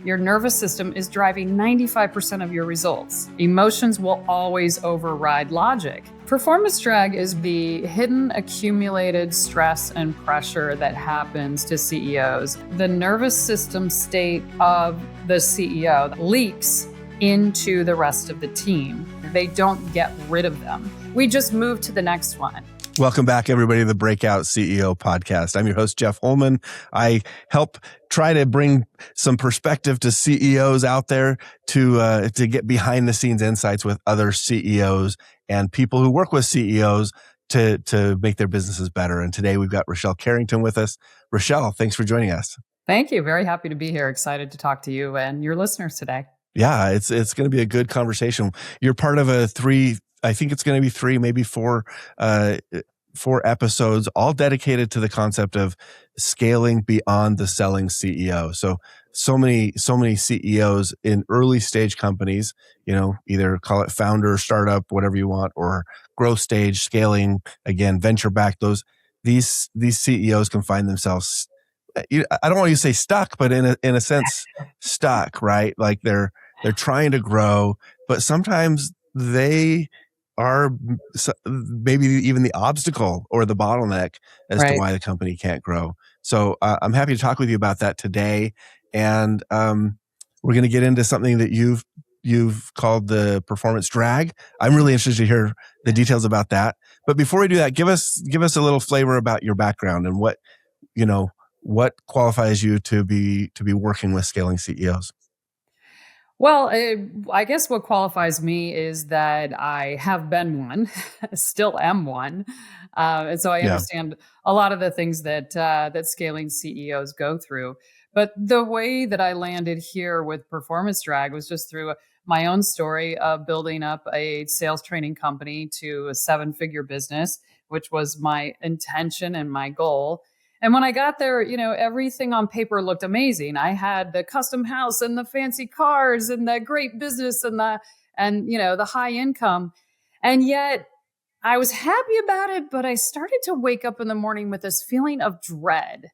Your nervous system is driving 95% of your results. Emotions will always override logic. Performance drag is the hidden accumulated stress and pressure that happens to CEOs. The nervous system state of the CEO leaks into the rest of the team. They don't get rid of them. We just move to the next one. Welcome back, everybody, to the Breakout CEO podcast. I'm your host, Jeff Holman. I help try to bring some perspective to CEOs out there to get behind the scenes insights with other CEOs and people who work with CEOs to make their businesses better. And today we've got Rochelle Carrington with us. Rochelle, thanks for joining us. Thank you. Very happy to be here. Excited to talk to you and your listeners today. Yeah, it's going to be a good conversation. You're part of I think it's going to be 3, maybe 4 episodes, all dedicated to the concept of scaling beyond the selling CEO. So many CEOs in early stage companies, either call it founder, startup, whatever you want, or growth stage, scaling, again, venture back. These CEOs can find themselves, I don't want to say stuck, but in a sense stuck, right? Like they're trying to grow, but sometimes they are maybe even the obstacle or the bottleneck as to why the company can't grow. So I'm happy to talk with you about that today. And we're going to get into something that you've called the performance drag. I'm really interested to hear the details about that. But before we do that, give us a little flavor about your background and what qualifies you to be working with scaling CEOs. Well, I guess what qualifies me is that I have been one, still am one. And so I understand a lot of the things that scaling CEOs go through. But the way that I landed here with performance drag was just through my own story of building up a sales training company to a 7-figure business, which was my intention and my goal. And when I got there, everything on paper looked amazing. I had the custom house and the fancy cars and the great business and the high income. And yet I was happy about it, but I started to wake up in the morning with this feeling of dread.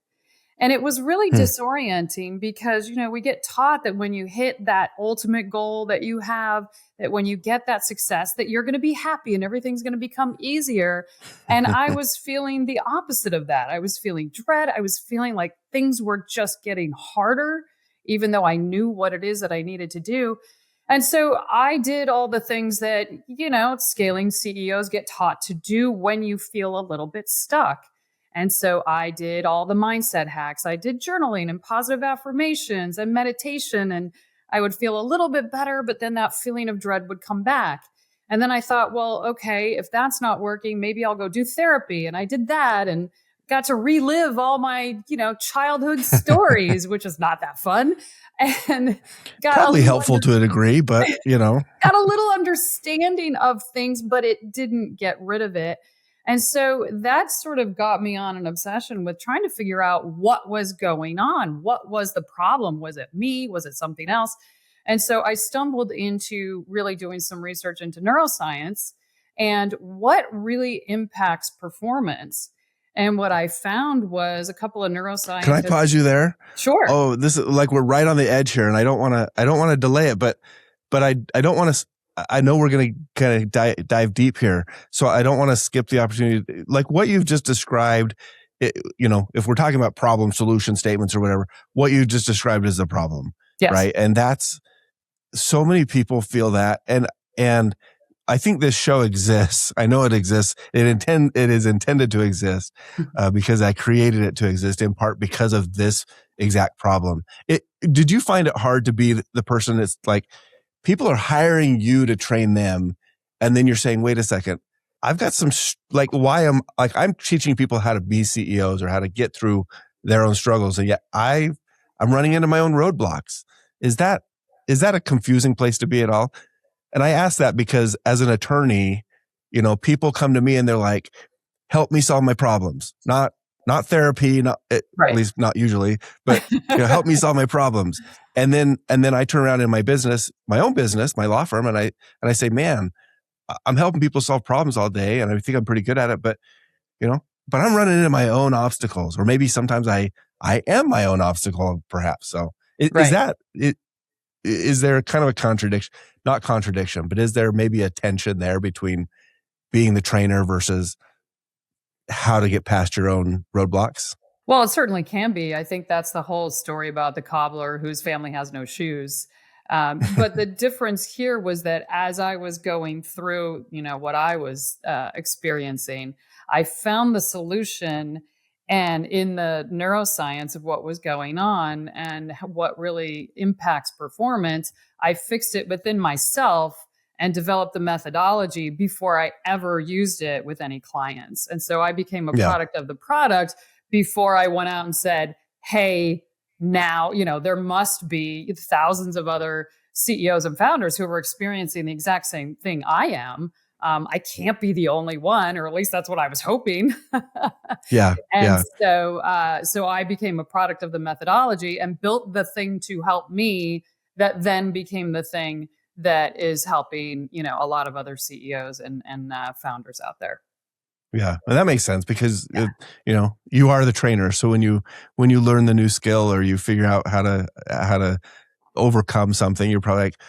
And it was really disorienting because, we get taught that when you hit that ultimate goal that you have, that when you get that success, that you're going to be happy and everything's going to become easier. And I was feeling the opposite of that. I was feeling dread. I was feeling like things were just getting harder, even though I knew what it is that I needed to do. And so I did all the things that, scaling CEOs get taught to do when you feel a little bit stuck. And so I did all the mindset hacks. I did journaling and positive affirmations and meditation, and I would feel a little bit better, but then that feeling of dread would come back. And then I thought, well, okay, if that's not working, maybe I'll go do therapy. And I did that and got to relive all my, childhood stories, which is not that fun. And got probably helpful to a degree, but, got a little understanding of things, but it didn't get rid of it. And so that sort of got me on an obsession with trying to figure out what was going on. What was the problem? Was it me? Was it something else? And so I stumbled into really doing some research into neuroscience and what really impacts performance. And what I found was a couple of neuroscientists. Can I pause you there? Sure. Oh, this is like we're right on the edge here, and I don't want to delay it, but I don't want to. I know we're going to kind of dive deep here, so I don't want to skip the opportunity. Like what you've just described, if we're talking about problem solution statements or whatever, what you just described is the problem, right? And that's so many people feel that, and I think this show exists. I know it exists. It is intended to exist because I created it to exist in part because of this exact problem. Did you find it hard to be the person that's like, people are hiring you to train them, and then you're saying, wait a second, I've got some, I'm teaching people how to be CEOs or how to get through their own struggles. And yet I'm running into my own roadblocks. Is that a confusing place to be at all? And I ask that because as an attorney, people come to me and they're like, help me solve my problems. Not therapy, at least not usually, but help me solve my problems. And then I turn around in my business, my own business, my law firm, and I say, man, I'm helping people solve problems all day, and I think I'm pretty good at it, but I'm running into my own obstacles, or maybe sometimes I am my own obstacle, perhaps. So Is that it? Is there kind of a contradiction? Not contradiction, but is there maybe a tension there between being the trainer versus how to get past your own roadblocks? Well, it certainly can be. I think that's the whole story about the cobbler whose family has no shoes. But the difference here was that as I was going through, what I was experiencing, I found the solution, and in the neuroscience of what was going on and what really impacts performance, I fixed it within myself and developed the methodology before I ever used it with any clients. And so I became a Yeah. product of the product before I went out and said, hey, now, there must be thousands of other CEOs and founders who are experiencing the exact same thing I am. I can't be the only one, or at least that's what I was hoping. Yeah. And Yeah. so I became a product of the methodology and built the thing to help me that then became the thing that is helping, a lot of other CEOs and founders out there. Yeah. And that makes sense because, Yeah. you are the trainer. So when you learn the new skill or you figure out how to overcome something, you're probably like,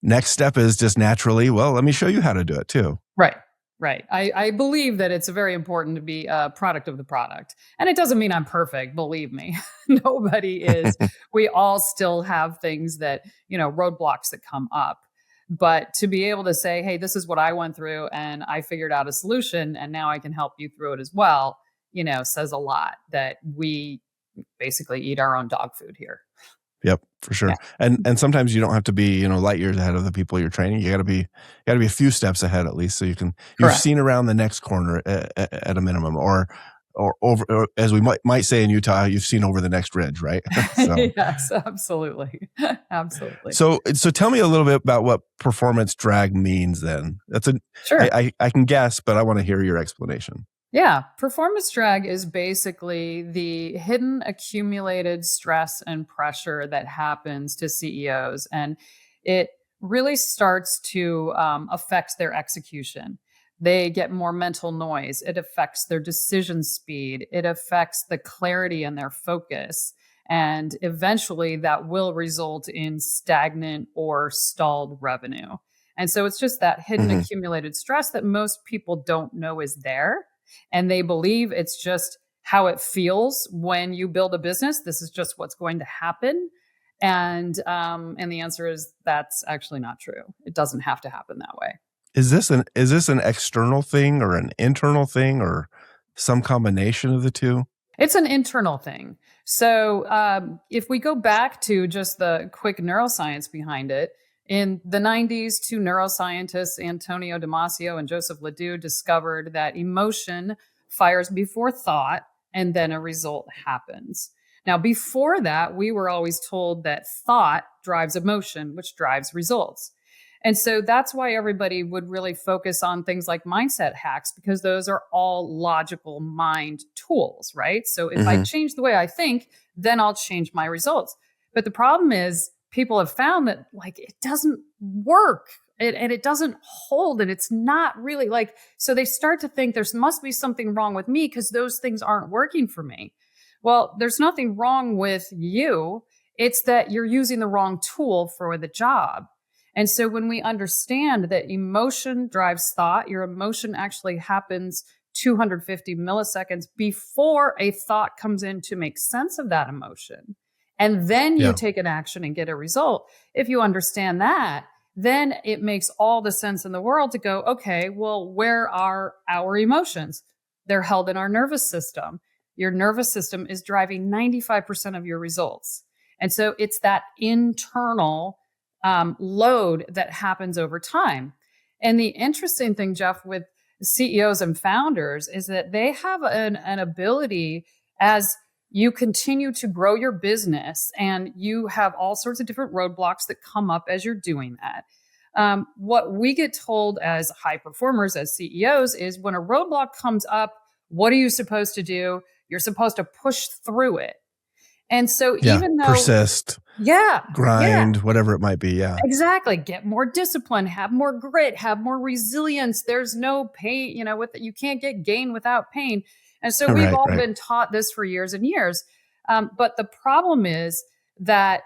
next step is just naturally, well, let me show you how to do it too. Right. Right. I believe that it's very important to be a product of the product. And it doesn't mean I'm perfect, believe me. Nobody is. We all still have things that, roadblocks that come up. But to be able to say, hey, this is what I went through and I figured out a solution and now I can help you through it as well, says a lot that we basically eat our own dog food here. Yep, for sure. Yeah. And sometimes you don't have to be, light years ahead of the people you're training. You got to be a few steps ahead at least, so you've Correct. seen around the next corner at a minimum, or over, or as we might say in Utah, you've seen over the next ridge, right? So Yes, absolutely. Absolutely. so tell me a little bit about what performance drag means. Then Sure. I can guess, but I want to hear your explanation. Yeah, performance drag is basically the hidden accumulated stress and pressure that happens to CEOs, and it really starts to affect their execution. They get more mental noise. It affects their decision speed. It affects the clarity and their focus. And eventually, that will result in stagnant or stalled revenue. And so it's just that hidden Mm-hmm. accumulated stress that most people don't know is there, and they believe it's just how it feels when you build a business. This is just what's going to happen. And the answer is that's actually not true. It doesn't have to happen that way. Is this an external thing or an internal thing or some combination of the two? It's an internal thing. So if we go back to just the quick neuroscience behind it, in the 90s, two neuroscientists, Antonio Damasio and Joseph Ledoux, discovered that emotion fires before thought and then a result happens. Now, before that, we were always told that thought drives emotion, which drives results. And so that's why everybody would really focus on things like mindset hacks, because those are all logical mind tools, right? So if I Mm-hmm. change the way I think, then I'll change my results. But the problem is people have found that it doesn't work, and it doesn't hold, and it's not really so they start to think there must be something wrong with me because those things aren't working for me. Well, there's nothing wrong with you. It's that you're using the wrong tool for the job. And so when we understand that emotion drives thought, your emotion actually happens 250 milliseconds before a thought comes in to make sense of that emotion. And then you Yeah. take an action and get a result. If you understand that, then it makes all the sense in the world to go, okay, well, where are our emotions? They're held in our nervous system. Your nervous system is driving 95% of your results. And so it's that internal load that happens over time. And the interesting thing, Jeff, with CEOs and founders is that they have an ability, as you continue to grow your business and you have all sorts of different roadblocks that come up as you're doing that. What we get told as high performers, as CEOs, is when a roadblock comes up, what are you supposed to do? You're supposed to push through it. And so Yeah. even though, Persist, yeah, grind, whatever it might be. Yeah. exactly. Get more discipline, have more grit, have more resilience. There's no pain, you can't get gain without pain. And so we've Right. all Right. been taught this for years and years. But the problem is that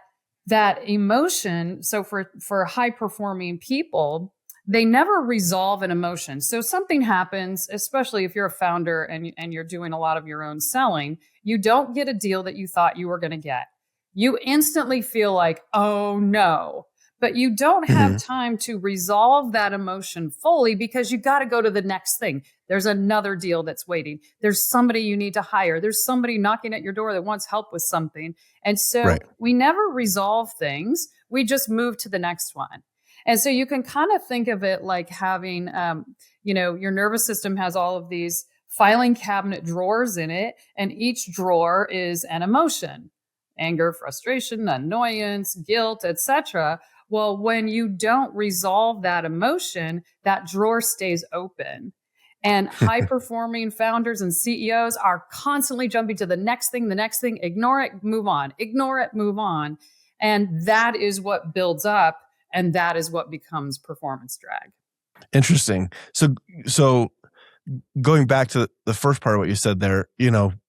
that emotion, so for high performing people, they never resolve an emotion. So something happens, especially if you're a founder and you're doing a lot of your own selling, you don't get a deal that you thought you were going to get. You instantly feel like, oh no, but you don't have time to resolve that emotion fully because you got to go to the next thing. There's another deal that's waiting. There's somebody you need to hire. There's somebody knocking at your door that wants help with something. And so Right. we never resolve things. We just move to the next one. And so you can kind of think of it like having, your nervous system has all of these filing cabinet drawers in it, and each drawer is an emotion: anger, frustration, annoyance, guilt, etc. Well, when you don't resolve that emotion, that drawer stays open. And high performing founders and CEOs are constantly jumping to the next thing, ignore it, move on, ignore it, move on. And that is what builds up, and that is what becomes performance drag. Interesting. So going back to the first part of what you said there,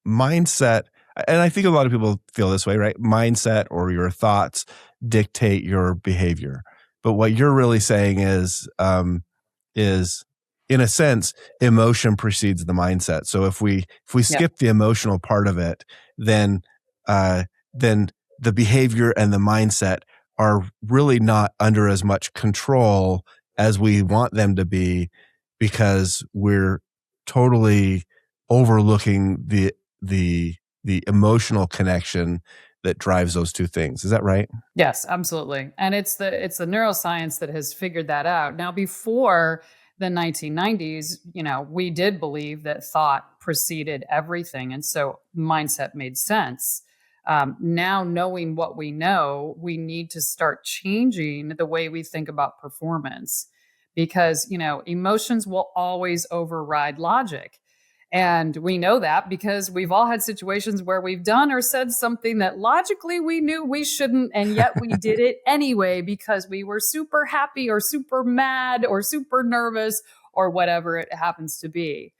mindset, and I think a lot of people feel this way, right? Mindset or your thoughts dictate your behavior. But what you're really saying is in a sense, emotion precedes the mindset. So if we skip the emotional part of it, then the behavior and the mindset are really not under as much control as we want them to be, because we're totally overlooking the emotional connection that drives those two things. Is that right? Yes, absolutely. And it's the neuroscience that has figured that out. Now, before the 1990s, we did believe that thought preceded everything, and so mindset made sense. Now, knowing what we know, we need to start changing the way we think about performance, because emotions will always override logic. And we know that because we've all had situations where we've done or said something that logically we knew we shouldn't, and yet we did it anyway because we were super happy or super mad or super nervous or whatever it happens to be.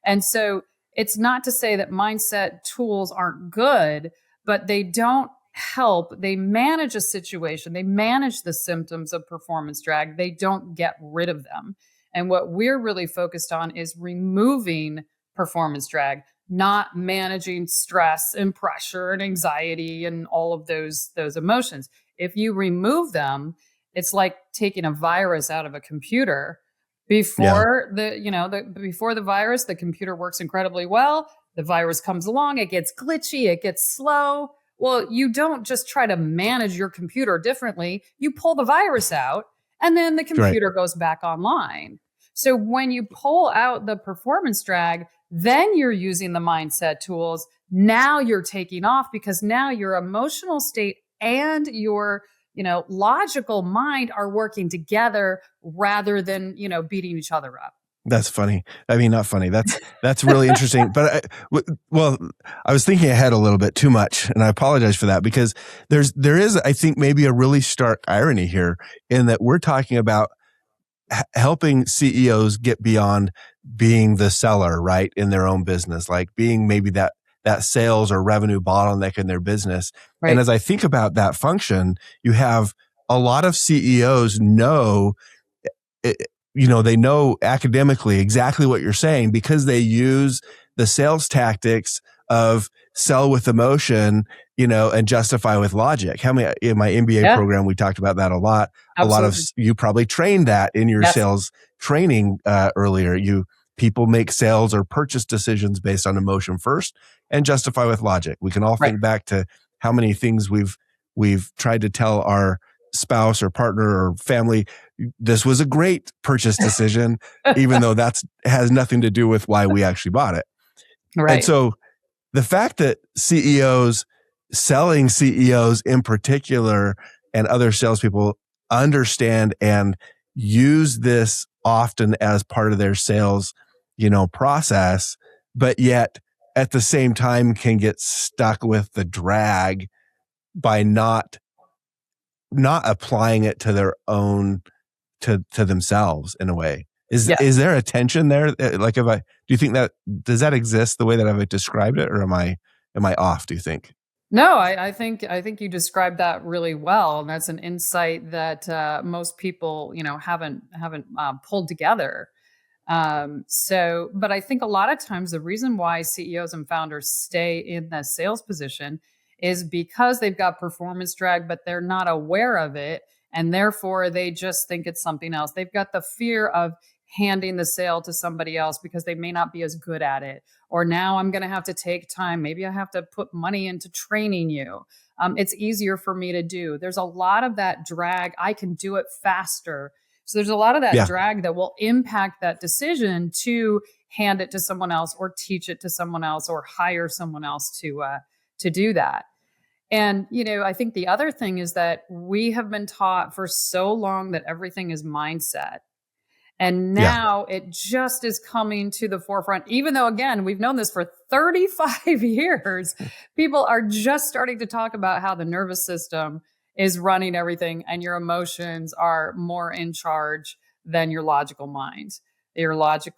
And so it's not to say that mindset tools aren't good, but they don't help. They manage a situation, they manage the symptoms of performance drag, they don't get rid of them. And what we're really focused on is removing performance drag, not managing stress and pressure and anxiety and all of those emotions. If you remove them, it's like taking a virus out of a computer. Before before the virus, the computer works incredibly well. The virus comes along, it gets glitchy, it gets slow. Well, you don't just try to manage your computer differently. You pull the virus out, and then the computer goes back online. So when you pull out the performance drag, then you're using the mindset tools. Now you're taking off, because now your emotional state and your logical mind are working together rather than beating each other up. That's funny. I mean, not funny. That's really interesting. But I was thinking ahead a little bit too much, and I apologize for that, because there is, I think, maybe a really stark irony here in that we're talking about helping CEOs get beyond being the seller, right, in their own business, like being maybe that sales or revenue bottleneck in their business. Right. And as I think about that function, you have a lot of CEOs they know academically exactly what you're saying, because they use the sales tactics of sell with emotion, and justify with logic. How many in my MBA program, we talked about that a lot. Absolutely. A lot of you probably trained that in your sales training earlier. People make sales or purchase decisions based on emotion first and justify with logic. We can all think back to how many things we've tried to tell our spouse or partner or family, this was a great purchase decision, even though that has nothing to do with why we actually bought it. Right. And so the fact that selling CEOs in particular and other salespeople understand and use this often as part of their sales, process, but yet at the same time can get stuck with the drag by not applying it to their own, to themselves in a way. Is there a tension there? Like, do you think that, does that exist the way that I've described it, or am I off, do you think? No, I think you described that really well, and that's an insight that most people, haven't pulled together. But I think a lot of times the reason why CEOs and founders stay in the sales position is because they've got performance drag, but they're not aware of it. And therefore, they just think it's something else. They've got the fear of handing the sale to somebody else because they may not be as good at it. Or now I'm going to have to take time. Maybe I have to put money into training you. It's easier for me to do. There's a lot of that drag. I can do it faster. So there's a lot of that Yeah. drag that will impact that decision to hand it to someone else or teach it to someone else or hire someone else to do that. And I think the other thing is that we have been taught for so long that everything is mindset. And Yeah. now it just is coming to the forefront, even though, again, we've known this for 35 years. People are just starting to talk about how the nervous system is running everything and your emotions are more in charge than your logical mind. Your logic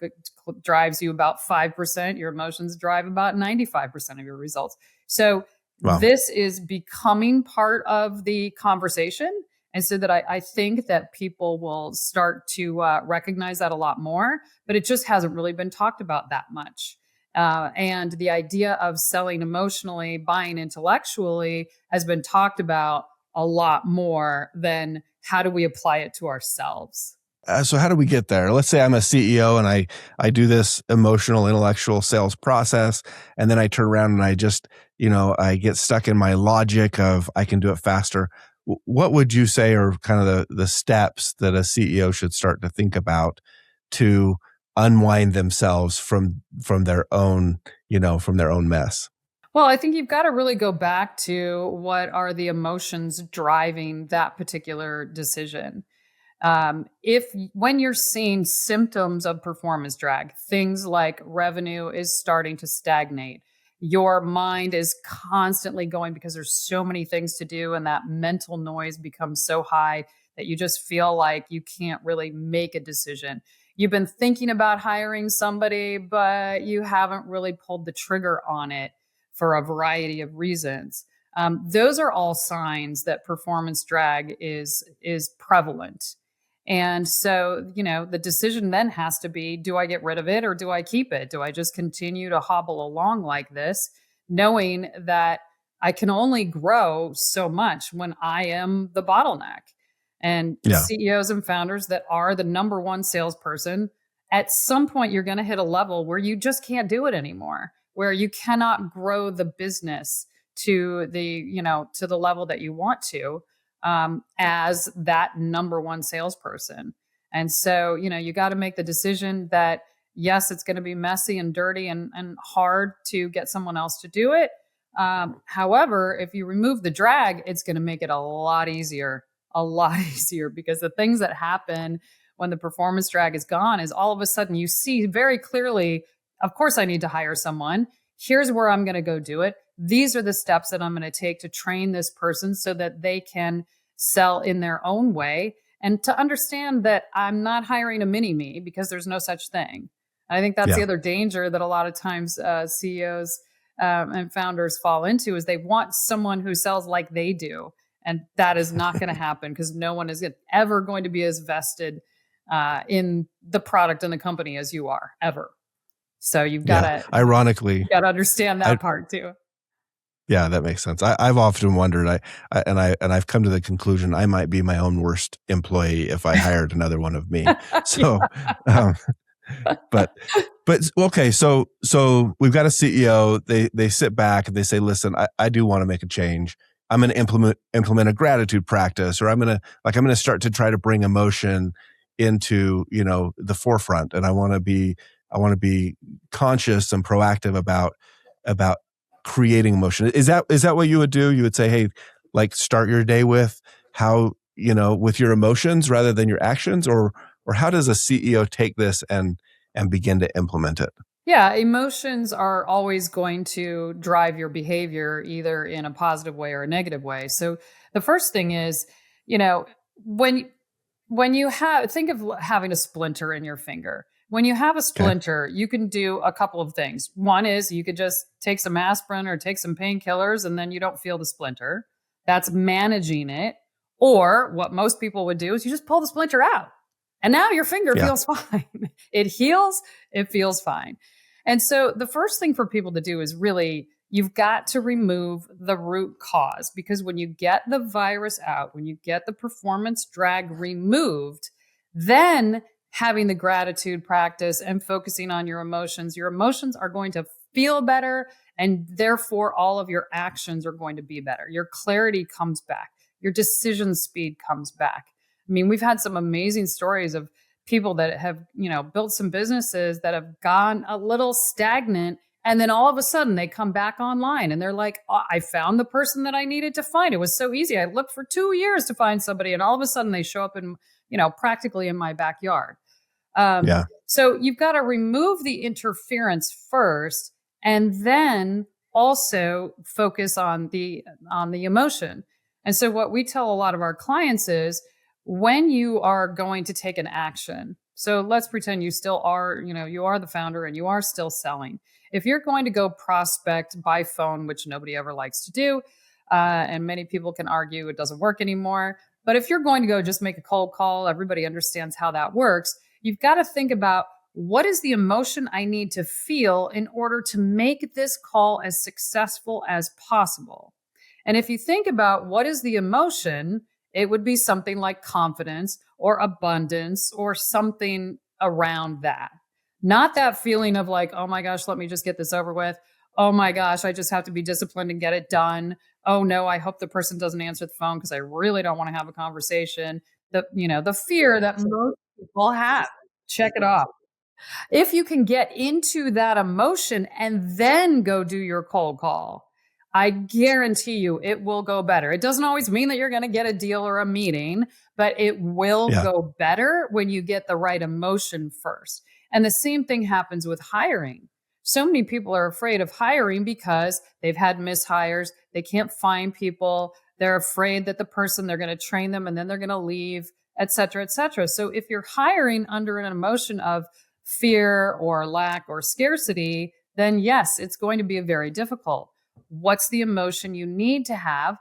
drives you about 5%, your emotions drive about 95% of your results. So Wow. this is becoming part of the conversation. And so that I think that people will start to recognize that a lot more, but it just hasn't really been talked about that much. And the idea of selling emotionally, buying intellectually has been talked about a lot more than how do we apply it to ourselves. So how do we get there? Let's say I'm a CEO and I do this emotional, intellectual sales process, and then I turn around and I just, I get stuck in my logic of I can do it faster. What would you say are kind of the steps that a CEO should start to think about to unwind themselves from their own, from their own mess? Well, I think you've got to really go back to what are the emotions driving that particular decision. If when you're seeing symptoms of performance drag, things like revenue is starting to stagnate, your mind is constantly going because there's so many things to do, and that mental noise becomes so high that you just feel like you can't really make a decision. You've been thinking about hiring somebody, but you haven't really pulled the trigger on it for a variety of reasons. Those are all signs that performance drag is prevalent. And so, the decision then has to be, do I get rid of it or do I keep it? Do I just continue to hobble along like this, knowing that I can only grow so much when I am the bottleneck? And Yeah. CEOs and founders that are the number one salesperson, at some point, you're going to hit a level where you just can't do it anymore, where you cannot grow the business to the level that you want to as that number one salesperson. And so, you got to make the decision that, yes, it's going to be messy and dirty and hard to get someone else to do it. However, if you remove the drag, it's going to make it a lot easier, because the things that happen when the performance drag is gone is all of a sudden you see very clearly, of course, I need to hire someone. Here's where I'm going to go do it. These are the steps that I'm going to take to train this person so that they can sell in their own way, and to understand that I'm not hiring a mini me, because there's no such thing. I think that's the Yeah. other danger that a lot of times CEOs and founders fall into, is they want someone who sells like they do. And that is not going to happen, because no one is ever going to be as vested in the product and the company as you are, ever. So you've got Yeah. to Ironically, understand I that part too. yeah, that makes sense. I've often wondered. I've come to the conclusion I might be my own worst employee if I hired another one of me. So, um, but okay. So we've got a CEO. They sit back and they say, "Listen, I do want to make a change. I'm going to implement a gratitude practice, or I'm going to start to try to bring emotion into the forefront, and I want to be conscious and proactive about creating emotion." Is that what you would do? You would say, hey, like, start your day with how, with your emotions rather than your actions, or how does a CEO take this and begin to implement it? Yeah, emotions are always going to drive your behavior either in a positive way or a negative way. So the first thing is, you know, when when you have think of having a splinter in your finger. When you have a Okay. splinter, you can do a couple of things. One is you could just take some aspirin or take some painkillers and then you don't feel the splinter. That's managing it. Or what most people would do is you just pull the splinter out. And now your finger Yeah. feels fine. It heals, it feels fine. And so the first thing for people to do is really, you've got to remove the root cause, because when you get the virus out, when you get the performance drag removed, then having the gratitude practice and focusing on your emotions are going to feel better. And therefore, all of your actions are going to be better. Your clarity comes back. Your decision speed comes back. I mean, we've had some amazing stories of people that have, built some businesses that have gone a little stagnant. And then all of a sudden they come back online and they're like, oh, I found the person that I needed to find. It was so easy. I looked for 2 years to find somebody. And all of a sudden they show up in, practically in my backyard. Yeah. So you've got to remove the interference first, and then also focus on the emotion. And so what we tell a lot of our clients is, when you are going to take an action, so let's pretend you still are, you are the founder and you are still selling. If you're going to go prospect by phone, which nobody ever likes to do, and many people can argue it doesn't work anymore, but if you're going to go just make a cold call, everybody understands how that works. You've got to think about, what is the emotion I need to feel in order to make this call as successful as possible? And if you think about what is the emotion, it would be something like confidence or abundance or something around that. Not that feeling of like, oh my gosh, let me just get this over with. Oh my gosh, I just have to be disciplined and get it done. Oh no, I hope the person doesn't answer the phone because I really don't want to have a conversation. The fear that most people have. Check it off. If you can get into that emotion and then go do your cold call, I guarantee you it will go better. It doesn't always mean that you're going to get a deal or a meeting, but it will Yeah. go better when you get the right emotion first. And the same thing happens with hiring. So many people are afraid of hiring because they've had mishires. They can't find people. They're afraid that the person, they're going to train them and then they're going to leave, et cetera, et cetera. So if you're hiring under an emotion of fear or lack or scarcity, then yes, it's going to be very difficult. What's the emotion you need to have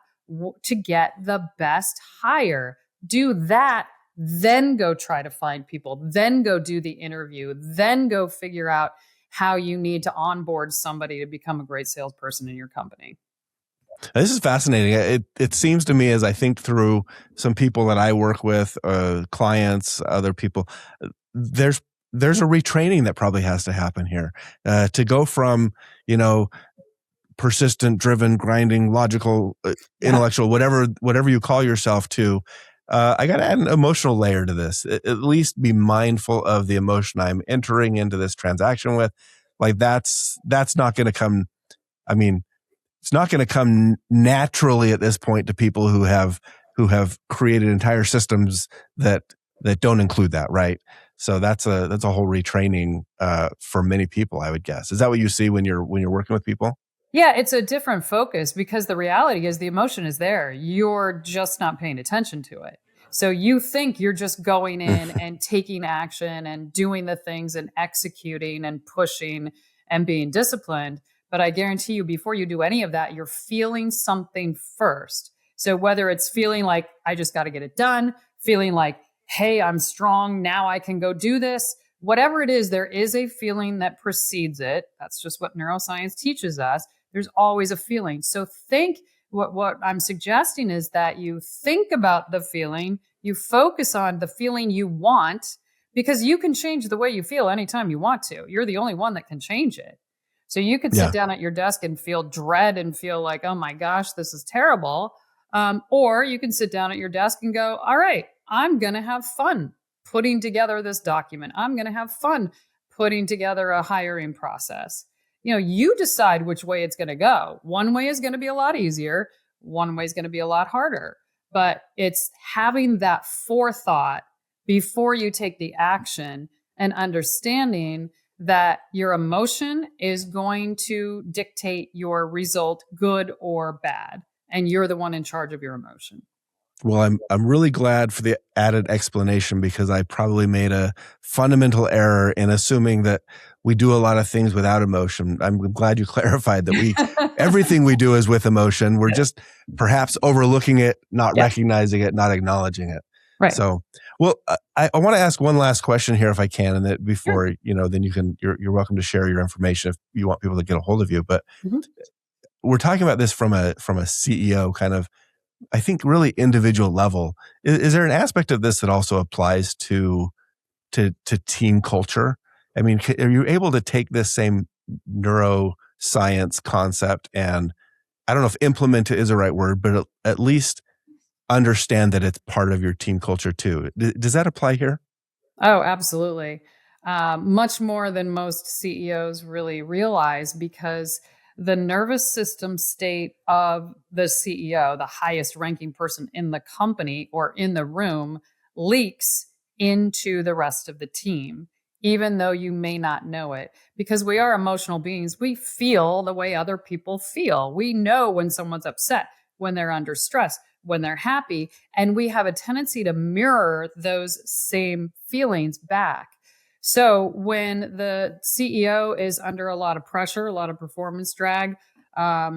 to get the best hire? Do that, then go try to find people, then go do the interview, then go figure out how you need to onboard somebody to become a great salesperson in your company. This is fascinating. It seems to me, as I think through some people that I work with, clients, other people, there's a retraining that probably has to happen here, to go from, persistent, driven, grinding, logical, intellectual, whatever you call yourself, to I got to add an emotional layer to this. At least be mindful of the emotion I'm entering into this transaction with. Like that's not going to come. I mean, it's not going to come naturally at this point to people who have created entire systems that don't include that, right? So that's a whole retraining for many people, I would guess. Is that what you see when you're working with people? Yeah, it's a different focus, because the reality is the emotion is there. You're just not paying attention to it. So you think you're just going in and taking action and doing the things and executing and pushing and being disciplined. But I guarantee you, before you do any of that, you're feeling something first. So whether it's feeling like, I just got to get it done, feeling like, hey, I'm strong, now I can go do this, whatever it is, there is a feeling that precedes it. That's just what neuroscience teaches us. There's always a feeling. So what I'm suggesting is that you think about the feeling, you focus on the feeling you want, because you can change the way you feel anytime you want to. You're the only one that can change it. So you could sit down at your desk and feel dread and feel like, oh my gosh, this is terrible. Or you can sit down at your desk and go, all right, I'm going to have fun putting together this document. I'm going to have fun putting together a hiring process. You decide which way it's going to go. One way is going to be a lot easier. One way is going to be a lot harder. But it's having that forethought before you take the action and understanding that your emotion is going to dictate your result, good or bad. And you're the one in charge of your emotion. Well, I'm really glad for the added explanation, because I probably made a fundamental error in assuming that we do a lot of things without emotion. I'm glad you clarified that everything we do is with emotion. We're just perhaps overlooking it, not recognizing it, not acknowledging it. Right. So, well, I want to ask one last question here, if I can, and that before then you're welcome to share your information if you want people to get a hold of you. But we're talking about this from a CEO kind of, I think, really individual level. Is there an aspect of this that also applies to team culture? I mean, are you able to take this same neuroscience concept and, I don't know if implement it is the right word, but at least understand that it's part of your team culture too? Does that apply here? Oh, absolutely. Much more than most CEOs really realize, because the nervous system state of the CEO, the highest ranking person in the company or in the room, leaks into the rest of the team, even though you may not know it. Because we are emotional beings, we feel the way other people feel. We know when someone's upset, when they're under stress, when they're happy, and we have a tendency to mirror those same feelings back. So when the CEO is under a lot of pressure, a lot of performance drag,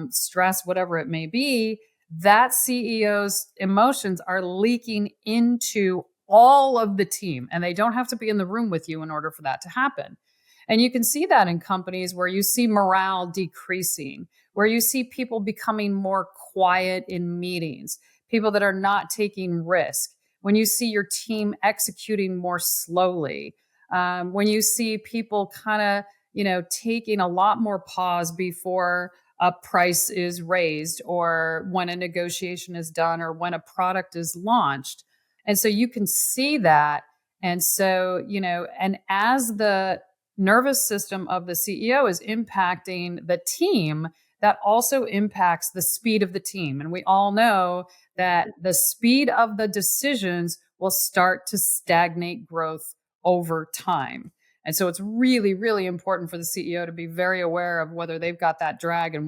stress, whatever it may be, that CEO's emotions are leaking into all of the team, and they don't have to be in the room with you in order for that to happen. And you can see that in companies where you see morale decreasing, where you see people becoming more quiet in meetings, people that are not taking risk, when you see your team executing more slowly, when you see people kind of, taking a lot more pause before a price is raised, or when a negotiation is done, or when a product is launched. And so you can see that. And so, and as the nervous system of the CEO is impacting the team, that also impacts the speed of the team. And we all know that the speed of the decisions will start to stagnate growth over time. And so it's really, really important for the CEO to be very aware of whether they've got that drag, and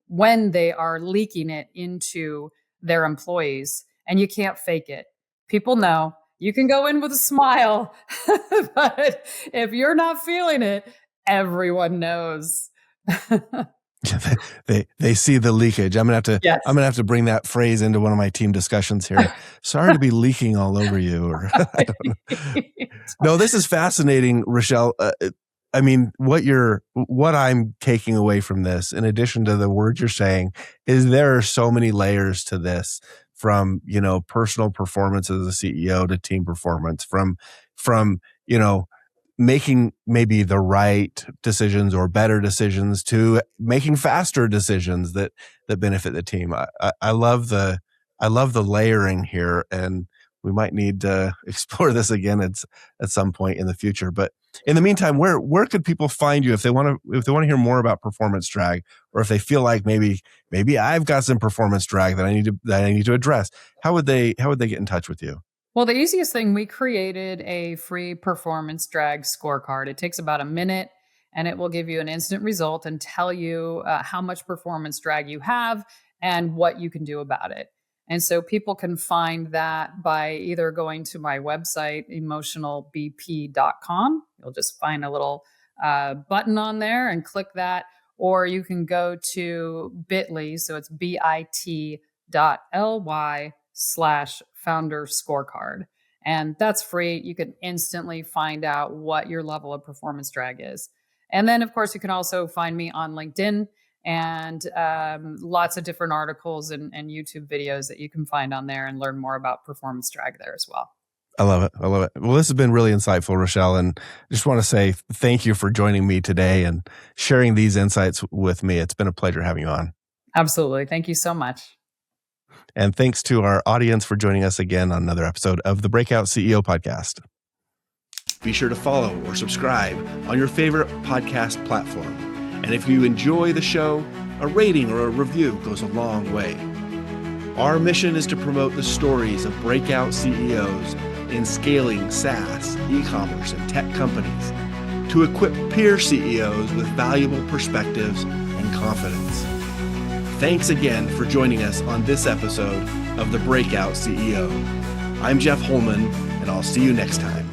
when they are leaking it into their employees. And you can't fake it. People know. You can go in with a smile, but if you're not feeling it, everyone knows. They see the leakage. I'm gonna have to bring that phrase into one of my team discussions here. Sorry to be leaking all over you, or I don't know. No, this is fascinating, Rochelle. I mean, what I'm taking away from this, in addition to the words you're saying, is there are so many layers to this, from personal performance as a CEO to team performance, from making maybe the right decisions or better decisions to making faster decisions that benefit the team. I love the layering here, and we might need to explore this again at some point in the future. But in the meantime, where could people find you if they want to hear more about performance drag, or if they feel like maybe I've got some performance drag that I need to address? How would they get in touch with you? Well, the easiest thing, we created a free performance drag scorecard. It takes about a minute, and it will give you an instant result and tell you how much performance drag you have and what you can do about it. And so people can find that by either going to my website, emotionalbp.com. You'll just find a little button on there and click that, or you can go to bit.ly. So it's bit.ly/founder scorecard. And that's free. You can instantly find out what your level of performance drag is. And then, of course, you can also find me on LinkedIn, and lots of different articles and YouTube videos that you can find on there and learn more about performance drag there as well. I love it. Well, this has been really insightful, Rochelle, and I just want to say thank you for joining me today and sharing these insights with me. It's been a pleasure having you on. Absolutely. Thank you so much. And thanks to our audience for joining us again on another episode of the Breakout CEO Podcast. Be sure to follow or subscribe on your favorite podcast platform. And if you enjoy the show, a rating or a review goes a long way. Our mission is to promote the stories of breakout CEOs in scaling SaaS, e-commerce, and tech companies, to equip peer CEOs with valuable perspectives and confidence. Thanks again for joining us on this episode of the Breakout CEO. I'm Jeff Holman, and I'll see you next time.